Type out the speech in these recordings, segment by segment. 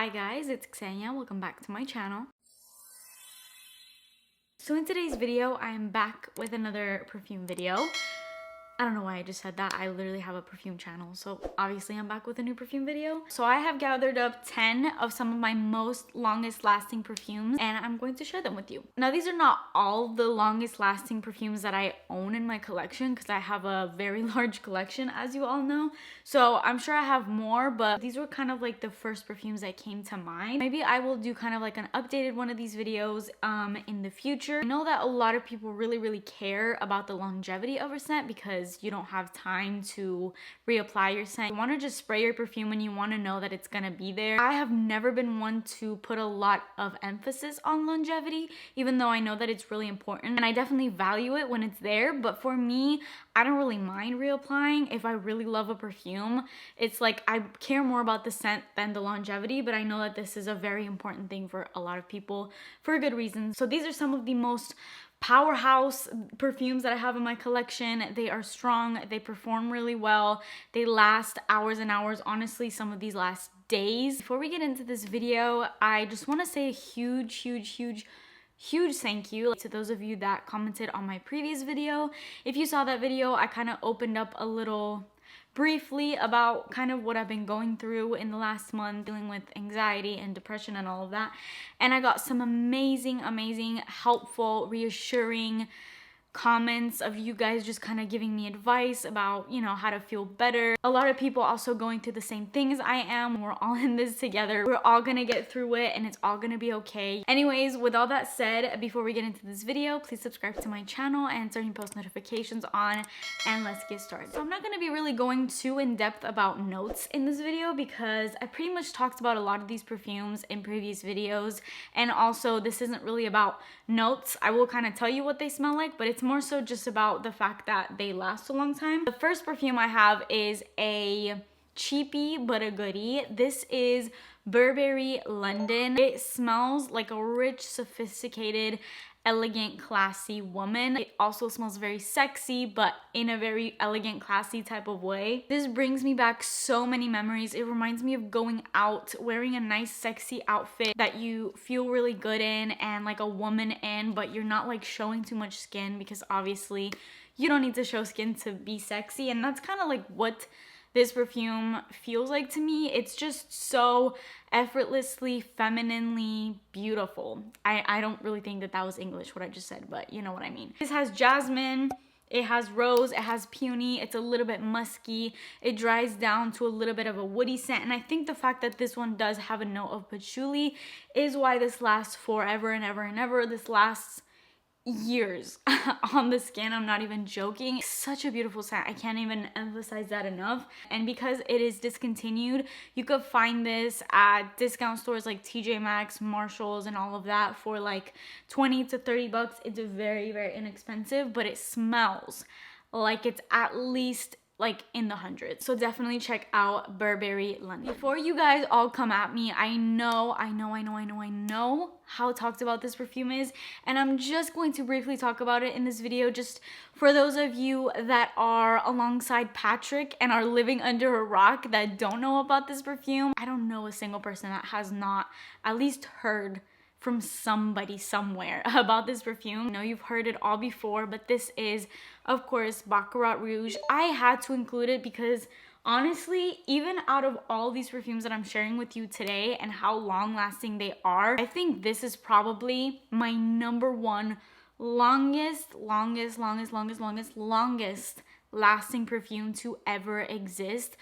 Hi guys, it's Xenia. Welcome back to my channel. So in today's video, I am back with another perfume video. I don't know why I just said that. I literally have a perfume channel, so obviously I'm back with a new perfume video. So I have gathered up 10 of some of my most longest lasting perfumes and I'm going to share them with you. Now these are not all the longest lasting perfumes that I own in my collection because I have a very large collection, as you all know. So I'm sure I have more, but these were kind of like the first perfumes that came to mind. Maybe I will do kind of like an updated one of these videos in the future. I know that a lot of people really care about the longevity of a scent because you don't have time to reapply your scent. You want to just spray your perfume and you want to know that it's gonna be there. I have never been one to put a lot of emphasis on longevity, even though I know that it's really important and I definitely value it when it's there. But for me, I don't really mind reapplying if I really love a perfume. It's like I care more about the scent than the longevity, but I know that this is a very important thing for a lot of people for good reasons. So these are some of the most powerhouse perfumes that I have in my collection. They are strong, they perform really well, they last hours and hours. Honestly, some of these last days. Before we get into this video, I just want to say a huge thank you to those of you that commented on my previous video. If you saw that video, I kind of opened up a little briefly about kind of what I've been going through in the last month, dealing with anxiety and depression and all of that. And I got some amazing, helpful, reassuring comments of you guys just kind of giving me advice about, you know, how to feel better. A lot of people also going through the same things I am. We're all in this together. We're all gonna get through it and it's all gonna be okay. Anyways, with all that said, before we get into this video, please subscribe to my channel and turn your post notifications on and let's get started. So I'm not gonna be really going too in depth about notes in this video because I pretty much talked about a lot of these perfumes in previous videos, and also this isn't really about notes. I will kind of tell you what they smell like, but it's more so just about the fact that they last a long time. The first perfume I have is a cheapie but a goodie. This is Burberry London. It smells like a rich, sophisticated, elegant, classy woman. It also smells very sexy, but in a very elegant, classy type of way. This brings me back so many memories. It reminds me of going out, wearing a nice, sexy outfit that you feel really good in and like a woman in, but you're not like showing too much skin because obviously you don't need to show skin to be sexy. And that's kind of like what this perfume feels like to me. It's just so effortlessly, femininely beautiful. I don't really think that was English, what I just said, but you know what I mean. This has jasmine, it has rose, it has peony, it's a little bit musky, it dries down to a little bit of a woody scent, and I think the fact that this one does have a note of patchouli is why this lasts forever and ever and ever. This lasts years on the skin. I'm not even joking. Such a beautiful scent. I can't even emphasize that enough. And because it is discontinued, you could find this at discount stores like TJ Maxx, Marshalls, and all of that for like 20 to 30 bucks. It's very inexpensive, but it smells like it's at least like in the hundreds. So definitely check out Burberry London. Before you guys all come at me, I know how talked about this perfume is, and I'm just going to briefly talk about it in this video just for those of you that are alongside Patrick and are living under a rock that don't know about this perfume. I don't know a single person that has not at least heard from somebody somewhere about this perfume. I know you've heard it all before, but this is, of course, Baccarat Rouge. I had to include it because honestly, even out of all these perfumes that I'm sharing with you today and how long lasting they are, I think this is probably my number one longest lasting perfume to ever exist.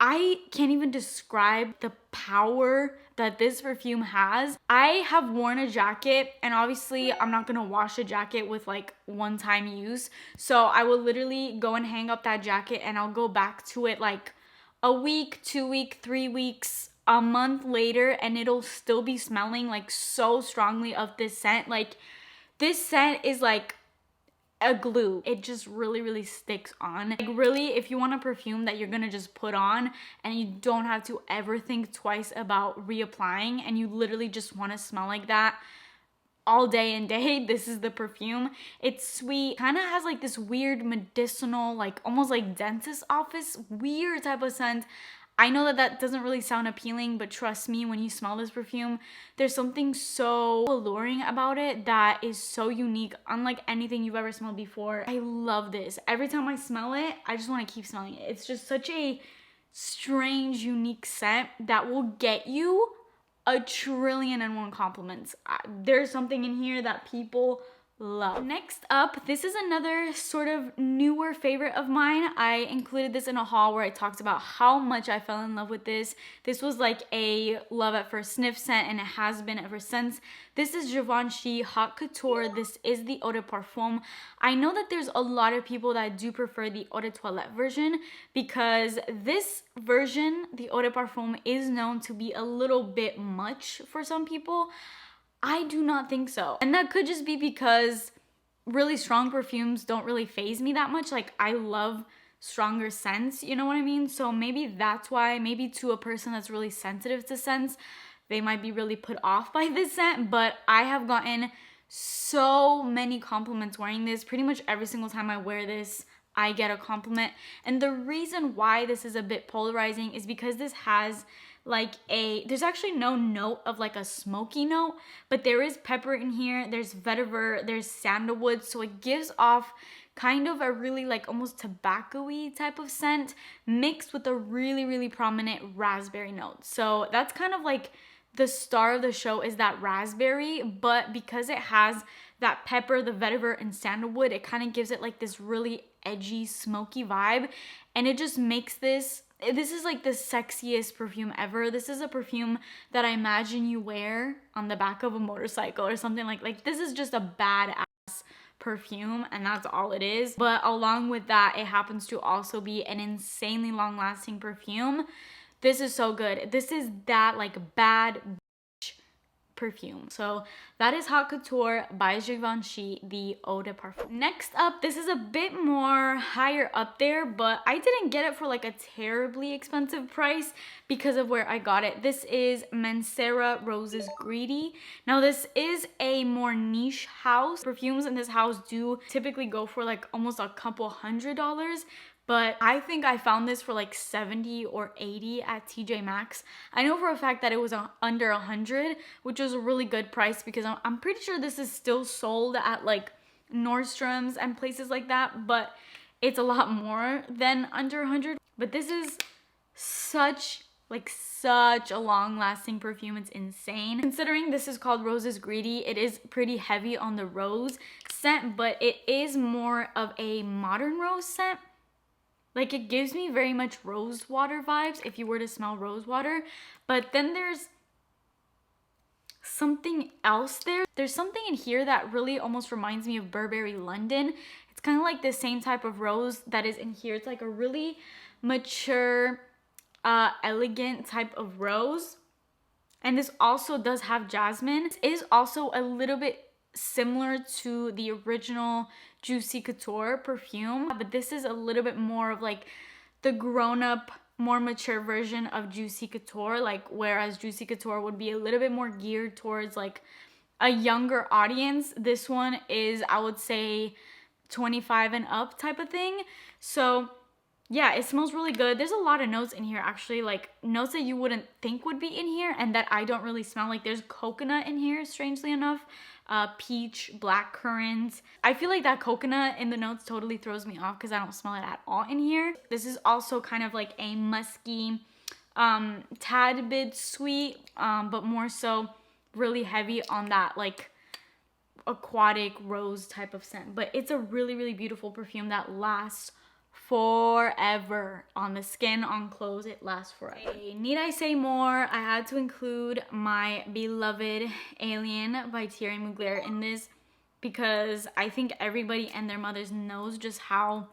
I can't even describe the power that this perfume has. I have worn a jacket, and obviously I'm not gonna wash a jacket with like one-time use. So I will literally go and hang up that jacket and I'll go back to it like a week, 2 weeks, 3 weeks, a month later, and it'll still be smelling like so strongly of this scent. Like this scent is like a glue. It just really sticks on. Like really, if you want a perfume that you're gonna just put on and you don't have to ever think twice about reapplying and you literally just want to smell like that all day and day, this is the perfume. It's sweet, kind of has like this weird medicinal, like almost like dentist office weird type of scent. I know that that doesn't really sound appealing, but trust me, when you smell this perfume, there's something so alluring about it that is so unique, unlike anything you've ever smelled before. I love this. Every time I smell it, I just want to keep smelling it. It's just such a strange, unique scent that will get you 1,000,000,001 compliments. There's something in here that people love. Next up, this is another sort of newer favorite of mine. I included this in a haul where I talked about how much I fell in love with this. This was like a love at first sniff scent, and it has been ever since. This is Givenchy Hot Couture. This is the Eau de Parfum. I know that there's a lot of people that do prefer the Eau de Toilette version, because this version, the Eau de Parfum, is known to be a little bit much for some people. I do not think so. And that could just be because really strong perfumes don't really faze me that much. Like, I love stronger scents, you know what I mean? So maybe that's why, maybe to a person that's really sensitive to scents, they might be really put off by this scent. But I have gotten so many compliments wearing this. Pretty much every single time I wear this, I get a compliment. And the reason why this is a bit polarizing is because this has like there's actually no note of like a smoky note, but there is pepper in here, there's vetiver, there's sandalwood, so it gives off kind of a really like almost tobacco-y type of scent mixed with a really, really prominent raspberry note. So that's kind of like the star of the show, is that raspberry, but because it has that pepper, the vetiver, and sandalwood, it kind of gives it like this really edgy, smoky vibe, and it just makes this is like the sexiest perfume ever. This is a perfume that I imagine you wear on the back of a motorcycle or something. Like this is just a badass perfume, and that's all it is. But along with that, it happens to also be an insanely long-lasting perfume. This is so good. This is that like bad perfume. So that is Hot Couture by Givenchy, the Eau de Parfum. Next up, this is a bit more higher up there, but I didn't get it for like a terribly expensive price because of where I got it. This is Mancera Roses Greedy. Now this is a more niche house. Perfumes in this house do typically go for like almost a couple $100s, but I think I found this for like 70 or 80 at TJ Maxx. I know for a fact that it was under 100, which was a really good price because I'm pretty sure this is still sold at like Nordstrom's and places like that, but it's a lot more than under 100. But this is such a long-lasting perfume. It's insane. Considering this is called Roses Greedy, it is pretty heavy on the rose scent, but it is more of a modern rose scent. Like, it gives me very much rose water vibes if you were to smell rose water. But then there's something else there. There's something in here that really almost reminds me of Burberry London. It's kind of like the same type of rose that is in here. It's like a really mature, elegant type of rose. And this also does have jasmine. It is also a little bit similar to the original Juicy Couture perfume, but this is a little bit more of like the grown-up, more mature version of Juicy Couture, like whereas Juicy Couture would be a little bit more geared towards like a younger audience. This one is, I would say, 25 and up type of thing. So yeah, it smells really good. There's a lot of notes in here, actually, like notes that you wouldn't think would be in here and that I don't really smell. Like there's coconut in here, strangely enough, peach, black currant. I feel like that coconut in the notes totally throws me off because I don't smell it at all in here. This is also kind of like a musky, tad bit sweet, but more so really heavy on that like aquatic rose type of scent. But it's a really, really beautiful perfume that lasts forever on the skin, on clothes. It lasts forever. Okay, need I say more? I had to include my beloved Alien by Thierry Mugler in this because I think everybody and their mothers knows just how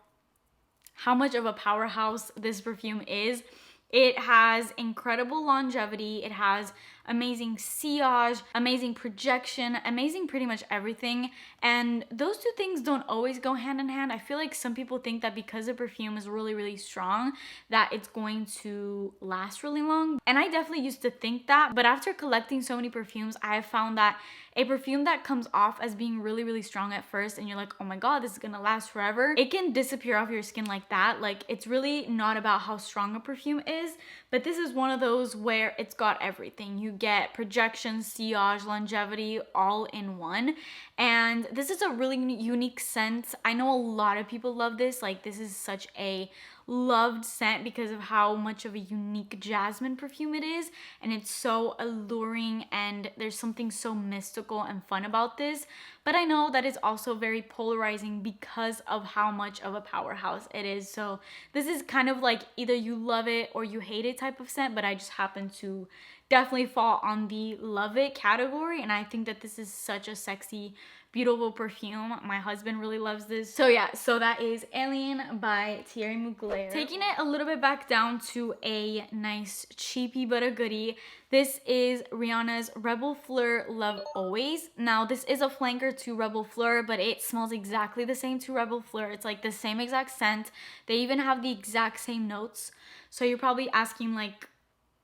much of a powerhouse this perfume is. It has incredible longevity. It has amazing sillage, amazing projection, amazing pretty much everything. And those two things don't always go hand in hand. I feel like some people think that because the perfume is really, really strong, that it's going to last really long. And I definitely used to think that. But after collecting so many perfumes, I have found that a perfume that comes off as being really, really strong at first and you're like, oh my God, this is gonna last forever, it can disappear off your skin like that. Like, it's really not about how strong a perfume is. is, but this is one of those where it's got everything. You get projection, sillage, longevity all in one. And this is a really unique scent. I know a lot of people love this. Like, this is such a loved scent because of how much of a unique jasmine perfume it is, and it's so alluring, and there's something so mystical and fun about this. But I know that it's also very polarizing because of how much of a powerhouse it is. So this is kind of like either you love it or you hate it type of scent, but I just happen to definitely fall on the love it category, and I think that this is such a sexy, beautiful perfume. My husband really loves this. So yeah, so that is Alien by Thierry Mugler. Taking it a little bit back down to a nice cheapy but a goodie, this is Rihanna's Rebel Fleur Love Always. Now this is a flanker to Rebel Fleur, but it smells exactly the same to Rebel Fleur. It's like the same exact scent. They even have the exact same notes. So you're probably asking, like,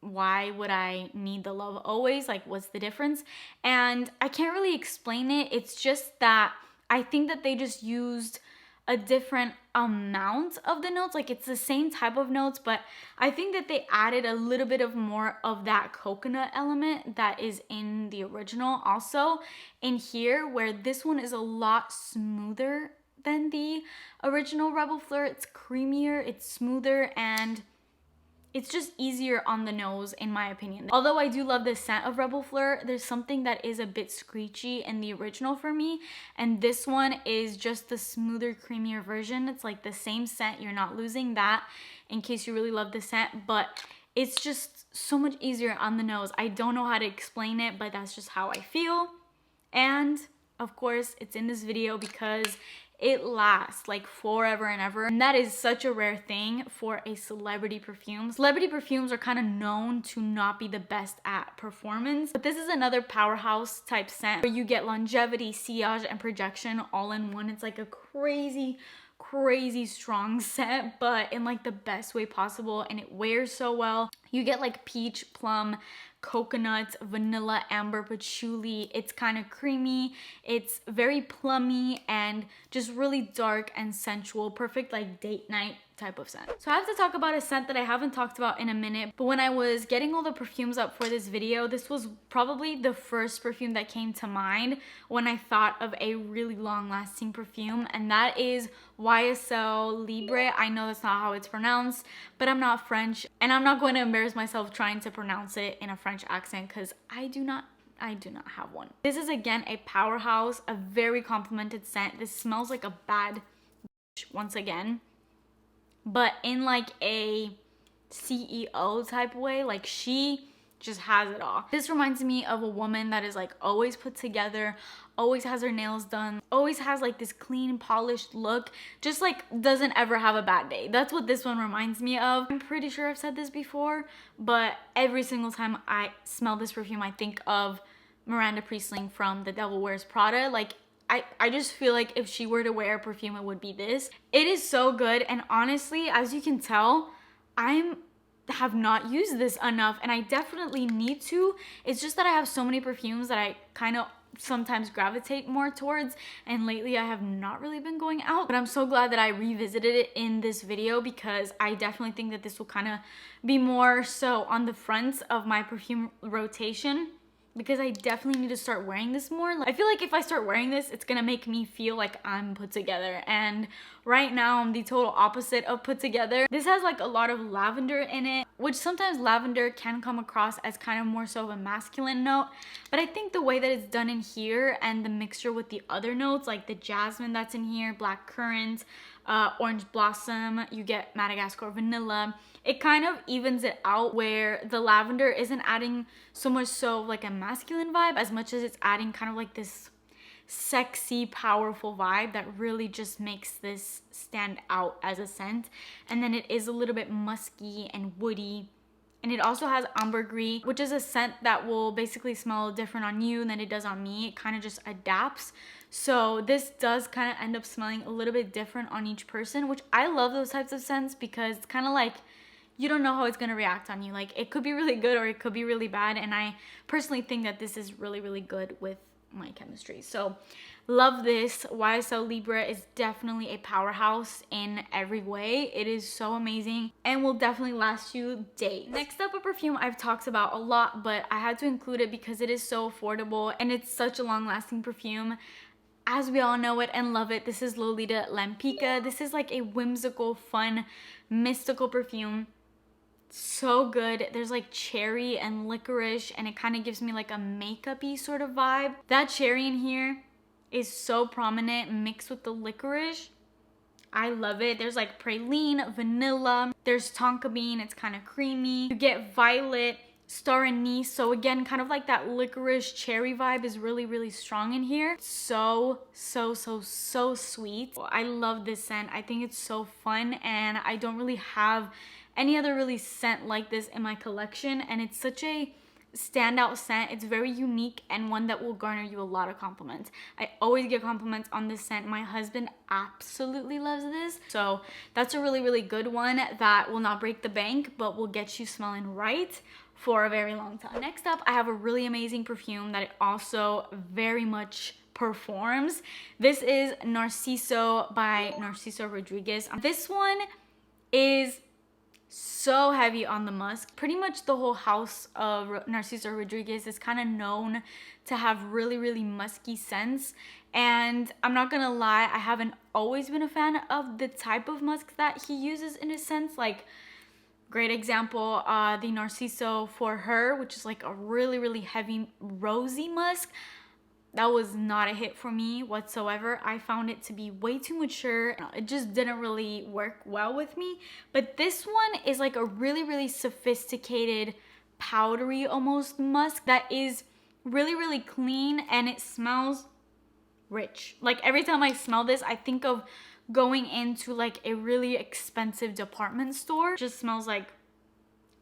why would I need the Love Always? Like, what's the difference? And I can't really explain it. It's just that I think that they just used a different amount of the notes. Like, it's the same type of notes, but I think that they added a little bit of more of that coconut element that is in the original also in here, where this one is a lot smoother than the original Rebel Fleur. It's creamier, it's smoother, and it's just easier on the nose, in my opinion. Although I do love the scent of Rebel Fleur, there's something that is a bit screechy in the original for me. And this one is just the smoother, creamier version. It's like the same scent. You're not losing that in case you really love the scent. But it's just so much easier on the nose. I don't know how to explain it, but that's just how I feel. And of course, it's in this video because it lasts like forever and ever, and that is such a rare thing for a celebrity perfume. Celebrity perfumes are kind of known to not be the best at performance, but this is another powerhouse type scent where you get longevity, sillage, and projection all in one. It's like a crazy strong scent, but in like the best way possible, and it wears so well. You get like peach, plum, coconut, vanilla, amber, patchouli. It's kind of creamy, it's very plummy, and just really dark and sensual. Perfect like date night type of scent. So I have to talk about a scent that I haven't talked about in a minute, but when I was getting all the perfumes up for this video, this was probably the first perfume that came to mind when I thought of a really long lasting perfume, and that is YSL Libre. I know that's not how it's pronounced, but I'm not French, and I'm not going to embarrass myself trying to pronounce it in a French accent because I do not have one. This is again a powerhouse, a very complimented scent. This smells like a bad bitch once again, but in like a CEO type way. Like, she just has it all. This reminds me of a woman that is like always put together, always has her nails done, always has like this clean, polished look, just like doesn't ever have a bad day. That's what this one reminds me of. I'm pretty sure I've said this before, but every single time I smell this perfume, I think of Miranda Priestling from The Devil Wears Prada. Like, I just feel like if she were to wear a perfume, it would be this. It is so good, and honestly, as you can tell, I have not used this enough, and I definitely need to. It's just that I have so many perfumes that I kind of sometimes gravitate more towards, and lately I have not really been going out. But I'm so glad that I revisited it in this video because I definitely think that this will kind of be more so on the front of my perfume rotation, because I definitely need to start wearing this more. I feel like if I start wearing this, it's gonna make me feel like I'm put together, and right now I'm the total opposite of put together. This has like a lot of lavender in it, which sometimes lavender can come across as kind of more so of a masculine note, but I think the way that it's done in here and the mixture with the other notes, like the jasmine that's in here, black currant, orange blossom, you get Madagascar vanilla, it kind of evens it out where the lavender isn't adding so much so like a masculine vibe as much as it's adding kind of like this sexy, powerful vibe that really just makes this stand out as a scent. And then it is a little bit musky and woody. And it also has ambergris, which is a scent that will basically smell different on you than it does on me. It kind of just adapts. So this does kind of end up smelling a little bit different on each person, which I love those types of scents because it's kind of like you don't know how it's going to react on you. Like, it could be really good or it could be really bad. And I personally think that this is really, really good with my chemistry. So love this. YSL Libre is definitely a powerhouse in every way. It is so amazing and will definitely last you days. Next up, a perfume I've talked about a lot, but I had to include it because it is so affordable and it's such a long-lasting perfume. As we all know it and love it, this is Lolita Lempicka. This is like a whimsical, fun, mystical perfume. So good. There's like cherry and licorice, and it kind of gives me like a makeup-y sort of vibe. That cherry in here is so prominent mixed with the licorice. I love it. There's like praline, vanilla. There's tonka bean. It's kind of creamy. You get violet, star anise. So again, kind of like that licorice cherry vibe is really, really strong in here. So sweet. I love this scent. I think it's so fun, and I don't really have any other really scent like this in my collection, and it's such a standout scent. It's very unique and one that will garner you a lot of compliments. I always get compliments on this scent. My husband absolutely loves this, so that's a really, really good one that will not break the bank but will get you smelling right for a very long time. Next up, I have a really amazing perfume that it also very much performs. This is Narciso by Narciso Rodriguez. This one is so heavy on the musk. Pretty much the whole house of Narciso Rodriguez is kind of known to have really, really musky scents, and I'm not gonna lie, I haven't always been a fan of the type of musk that he uses in his scents. Like, great example, the Narciso for Her, which is like a really, really heavy rosy musk. That was not a hit for me whatsoever. I found it to be way too mature. It just didn't really work well with me. But this one is like a really, really sophisticated, powdery almost musk that is really, really clean, and it smells rich. Like, every time I smell this, I think of going into like a really expensive department store. It just smells like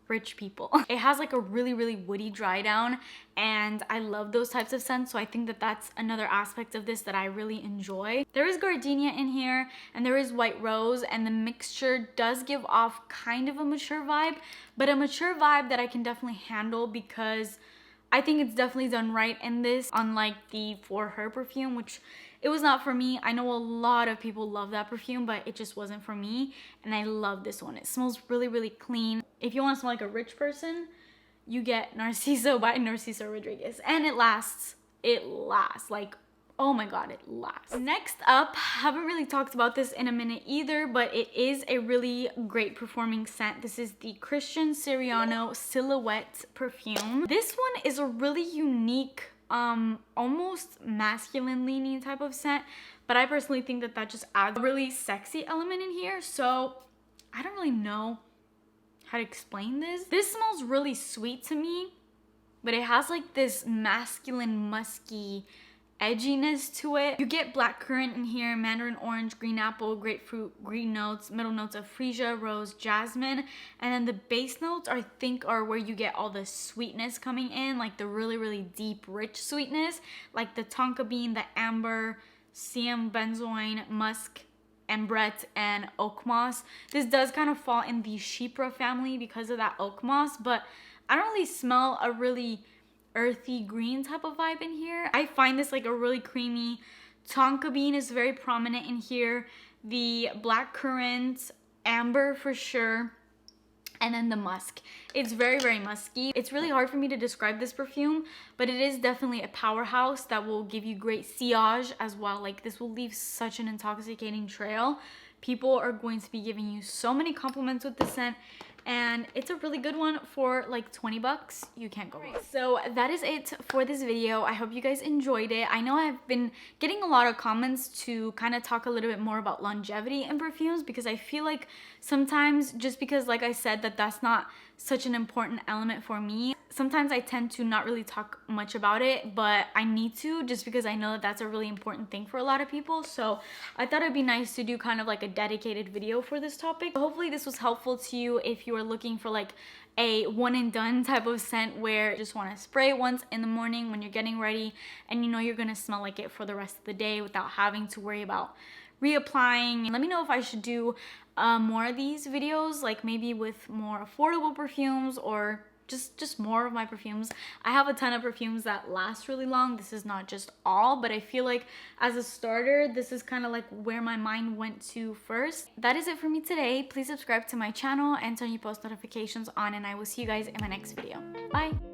rich people. It has like a really, really woody dry down, and I love those types of scents, so I think that that's another aspect of this that I really enjoy. There is gardenia in here, and there is white rose, and the mixture does give off kind of a mature vibe, but a mature vibe that I can definitely handle because I think it's definitely done right in this, unlike the For Her perfume, which it was not for me. I know a lot of people love that perfume, but it just wasn't for me, and I love this one. It smells really, really clean. If you want to smell like a rich person, you get Narciso by Narciso Rodriguez, and it lasts. It lasts. Like, oh my god, it lasts. Next up, haven't really talked about this in a minute either, but it is a really great performing scent. This is the Christian Siriano Silhouette perfume. This one is a really unique, almost masculine leaning type of scent, but I personally think that that just adds a really sexy element in here. So I don't really know how to explain this. This smells really sweet to me, but it has like this masculine, musky edginess to it. You get blackcurrant in here, mandarin orange, green apple, grapefruit, green notes, middle notes of freesia, rose, jasmine, and then the base notes I think are where you get all the sweetness coming in, like the really, really deep, rich sweetness, like the tonka bean, the amber, siam benzoin, musk, ambrette, and oak moss. This does kind of fall in the chypre family because of that oak moss, but I don't really smell a really earthy green type of vibe in here. I find this like a really creamy. Tonka bean is very prominent in here. The blackcurrant, amber for sure, and then the musk. It's very, very musky. It's really hard for me to describe this perfume, but it is definitely a powerhouse that will give you great sillage as well. Like, this will leave such an intoxicating trail. People are going to be giving you so many compliments with this scent, and it's a really good one for like 20 bucks. You can't go wrong. So that is it for this video. I hope you guys enjoyed it. I know I've been getting a lot of comments to kind of talk a little bit more about longevity in perfumes, because I feel like sometimes, just because like I said that that's not such an important element for me, sometimes I tend to not really talk much about it, but I need to, just because I know that that's a really important thing for a lot of people. So I thought it'd be nice to do kind of like a dedicated video for this topic. Hopefully this was helpful to you if you are looking for like a one and done type of scent where you just want to spray it once in the morning when you're getting ready, and you know you're gonna smell like it for the rest of the day without having to worry about reapplying. Let me know if I should do more of these videos, like maybe with more affordable perfumes, or just more of my perfumes. I have a ton of perfumes that last really long. This is not just all, but I feel like as a starter, this is kind of like where my mind went to first. That is it for me today. Please subscribe to my channel and turn your post notifications on, and I will see you guys in my next video. Bye.